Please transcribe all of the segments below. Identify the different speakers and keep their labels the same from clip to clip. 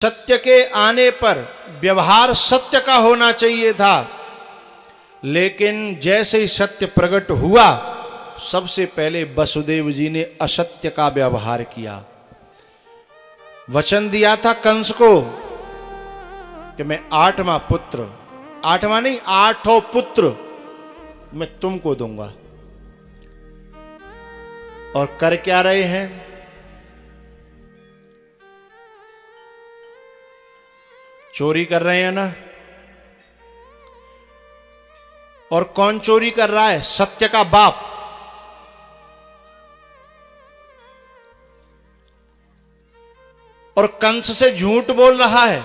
Speaker 1: सत्य के आने पर व्यवहार सत्य का होना चाहिए था, लेकिन जैसे ही सत्य प्रकट हुआ सबसे पहले वसुदेव जी ने असत्य का व्यवहार किया। वचन दिया था कंस को कि मैं आठवां पुत्र, आठवां नहीं आठों पुत्र मैं तुमको दूंगा, और कर क्या रहे हैं? चोरी कर रहे हैं ना। और कौन चोरी कर रहा है? सत्य का बाप। और कंस से झूठ बोल रहा है।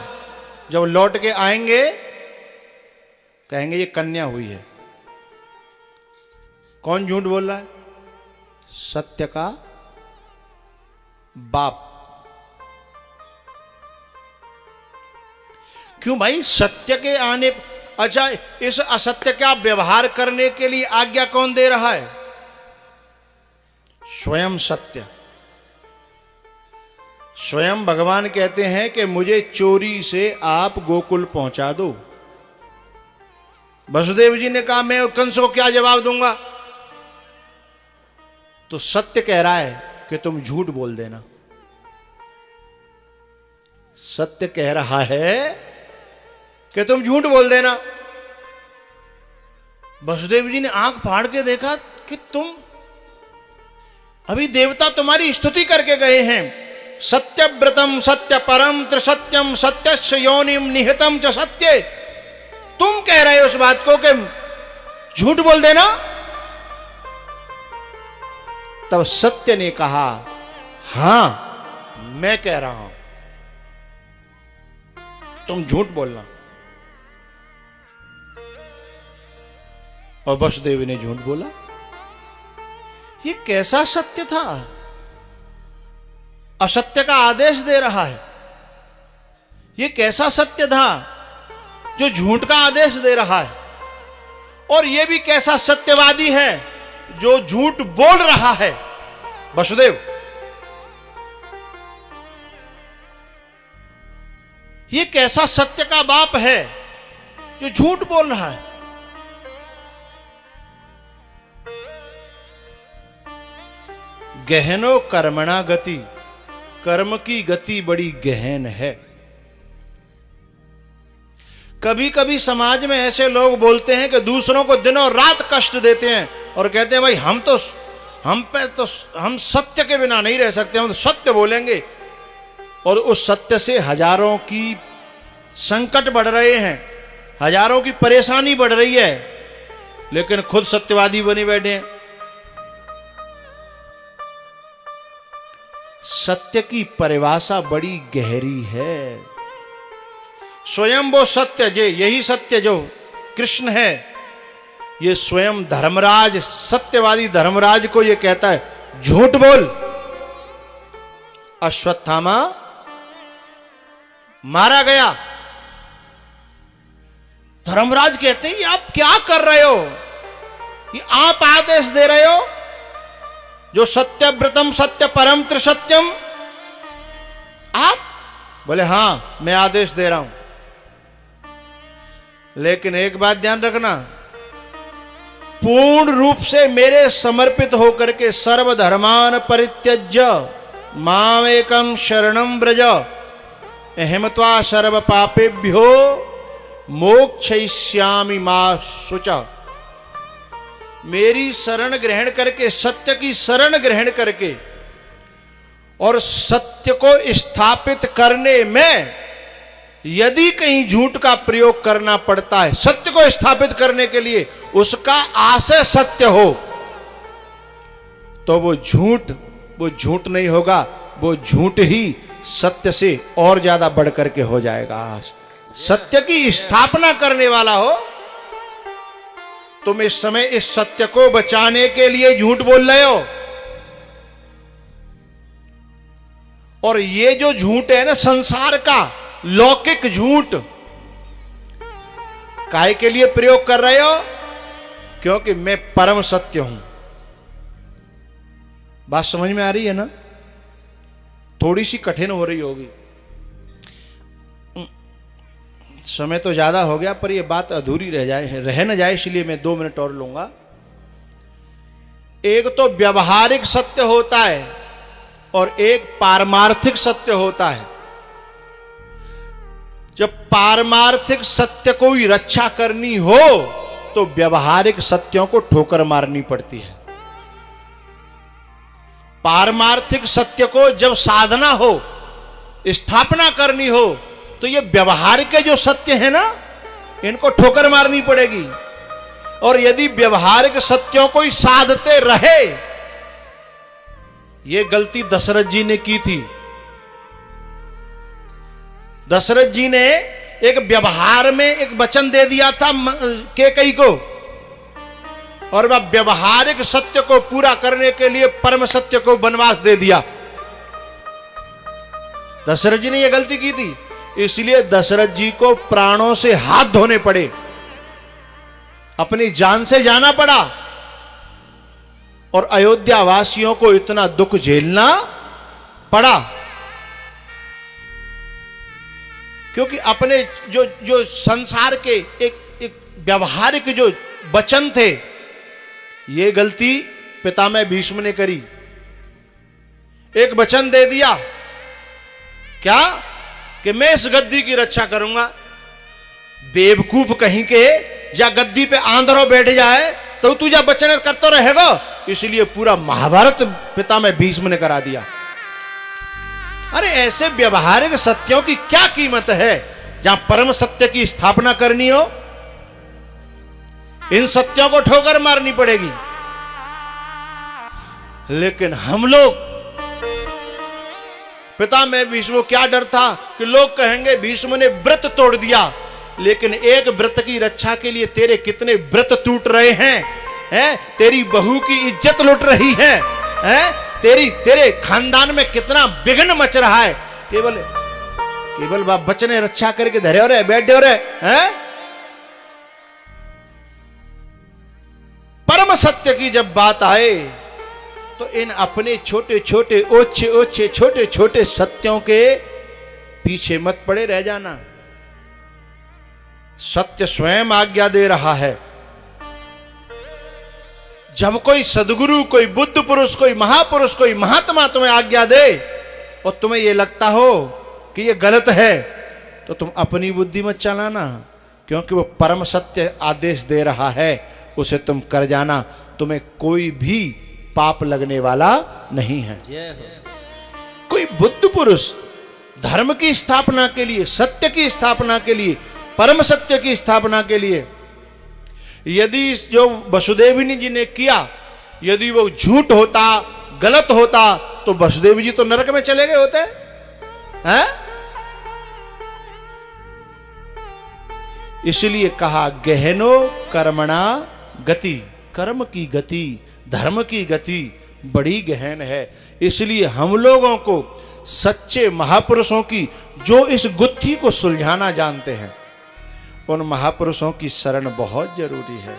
Speaker 1: जब लौट के आएंगे कहेंगे ये कन्या हुई है। कौन झूठ बोल रहा है? सत्य का बाप। क्यों भाई? सत्य के आने, अच्छा इस असत्य का व्यवहार करने के लिए आज्ञा कौन दे रहा है? स्वयं सत्य। स्वयं भगवान कहते हैं कि मुझे चोरी से आप गोकुल पहुंचा दो। वसुदेव जी ने कहा मैं कंस को क्या जवाब दूंगा? तो सत्य कह रहा है कि तुम झूठ बोल देना। सत्य कह रहा है कि तुम झूठ बोल देना। वसुदेव जी ने आंख फाड़ के देखा कि तुम, अभी देवता तुम्हारी स्तुति करके गए हैं, सत्यव्रतम सत्य परम त्रिसत्यम सत्यस्य योनिम निहितम च सत्ये। तुम कह रहे हो उस बात को कि झूठ बोल देना। तब सत्य ने कहा हां मैं कह रहा हूं, तुम झूठ बोलना। और वसुदेव ने झूठ बोला। ये कैसा सत्य था? असत्य का आदेश दे रहा है। ये कैसा सत्य था जो झूठ का आदेश दे रहा है? और ये भी कैसा सत्यवादी है जो झूठ बोल रहा है? वसुदेव, ये कैसा सत्य का बाप है जो झूठ बोल रहा है? गहनो कर्मणा गति, कर्म की गति बड़ी गहन है। कभी कभी समाज में ऐसे लोग बोलते हैं कि दूसरों को दिनों रात कष्ट देते हैं और कहते हैं भाई हम सत्य के बिना नहीं रह सकते, हम तो सत्य बोलेंगे। और उस सत्य से हजारों की संकट बढ़ रहे हैं, हजारों की परेशानी बढ़ रही है, लेकिन खुद सत्यवादी बने बैठे हैं। सत्य की परिभाषा बड़ी गहरी है। स्वयं वो सत्य, यही सत्य जो कृष्ण है, ये स्वयं धर्मराज, सत्यवादी धर्मराज को ये कहता है झूठ बोल। अश्वत्थामा मारा गया। धर्मराज कहते हैं आप क्या कर रहे हो? ये आप आदेश दे रहे हो जो सत्यव्रतम सत्य परम त्रिसत्यम? आप बोले हां मैं आदेश दे रहा हूं, लेकिन एक बात ध्यान रखना, पूर्ण रूप से मेरे समर्पित होकर के सर्वधर्मान परित्यज्य मामेकं शरणं व्रज अहं त्वा सर्व पापेभ्यो मोक्षयिष्यामि मा शुचा। मेरी शरण ग्रहण करके, सत्य की शरण ग्रहण करके और सत्य को स्थापित करने में यदि कहीं झूठ का प्रयोग करना पड़ता है, सत्य को स्थापित करने के लिए उसका आशय सत्य हो, तो वो झूठ नहीं होगा, वो झूठ ही सत्य से और ज्यादा बढ़ करके हो जाएगा। सत्य की स्थापना करने वाला हो। तुम इस समय इस सत्य को बचाने के लिए झूठ बोल रहे हो। और ये जो झूठ है ना, संसार का लौकिक झूठ, काहे के लिए प्रयोग कर रहे हो? क्योंकि मैं परम सत्य हूं। बात समझ में आ रही है ना? थोड़ी सी कठिन हो रही होगी। समय तो ज्यादा हो गया, पर यह बात अधूरी रह न जाए, इसलिए मैं 2 मिनट और लूंगा। एक तो व्यवहारिक सत्य होता है और एक पारमार्थिक सत्य होता है। जब पारमार्थिक सत्य को ही रक्षा करनी हो तो व्यवहारिक सत्यों को ठोकर मारनी पड़ती है। पारमार्थिक सत्य को जब साधना हो, स्थापना करनी हो, तो ये व्यवहार के जो सत्य है ना, इनको ठोकर मारनी पड़ेगी। और यदि व्यवहारिक सत्यों को ही साधते रहे, ये गलती दशरथ जी ने की थी। दशरथ जी ने एक व्यवहार में एक वचन दे दिया था कैकेयी को, और वह व्यवहारिक सत्य को पूरा करने के लिए परम सत्य को वनवास दे दिया। दशरथ जी ने यह गलती की थी, इसलिए दशरथ जी को प्राणों से हाथ धोने पड़े, अपनी जान से जाना पड़ा, और अयोध्या वासियों को इतना दुख झेलना पड़ा। क्योंकि अपने जो संसार के एक व्यवहारिक जो वचन थे, ये गलती पितामह भीष्म ने करी। एक वचन दे दिया, क्या कि मैं इस गद्दी की रक्षा करूंगा। बेवकूफ कहीं के, जा गद्दी पे आंधरो बैठ जाए तो तू जा वचन करता रहेगा। इसलिए पूरा महाभारत पितामह भीष्म ने करा दिया। अरे ऐसे व्यवहारिक सत्यों की क्या कीमत है जहां परम सत्य की स्थापना करनी हो, इन सत्यों को ठोकर मारनी पड़ेगी। लेकिन हम लोग, पितामह भीष्म को क्या डर था कि लोग कहेंगे भीष्म ने व्रत तोड़ दिया। लेकिन एक व्रत की रक्षा के लिए तेरे कितने व्रत टूट रहे हैं, तेरी बहू की इज्जत लुट रही है, तेरे खानदान में कितना विघ्न मच रहा है। केवल बाप बचने रक्षा करके धरे हो रहे, बैठे हो रहे हैं। परम सत्य की जब बात आए तो इन अपने छोटे छोटे ओछे ओछे छोटे छोटे सत्यों के पीछे मत पड़े रह जाना। सत्य स्वयं आज्ञा दे रहा है। जब कोई सदगुरु, कोई बुद्ध पुरुष, कोई महापुरुष, कोई महात्मा तुम्हें आज्ञा दे और तुम्हें यह लगता हो कि यह गलत है, तो तुम अपनी बुद्धि मत चलाना, क्योंकि वो परम सत्य आदेश दे रहा है, उसे तुम कर जाना। तुम्हें कोई भी पाप लगने वाला नहीं है। कोई बुद्ध पुरुष धर्म की स्थापना के लिए, सत्य की स्थापना के लिए, परम सत्य की स्थापना के लिए, यदि जो वसुदेव जी ने किया, यदि वो झूठ होता, गलत होता, तो वसुदेव जी तो नरक में चले गए होते हैं। इसलिए कहा गहनो कर्मणा गति, कर्म की गति, धर्म की गति बड़ी गहन है। इसलिए हम लोगों को सच्चे महापुरुषों की, जो इस गुत्थी को सुलझाना जानते हैं, उन महापुरुषों की शरण बहुत जरूरी है।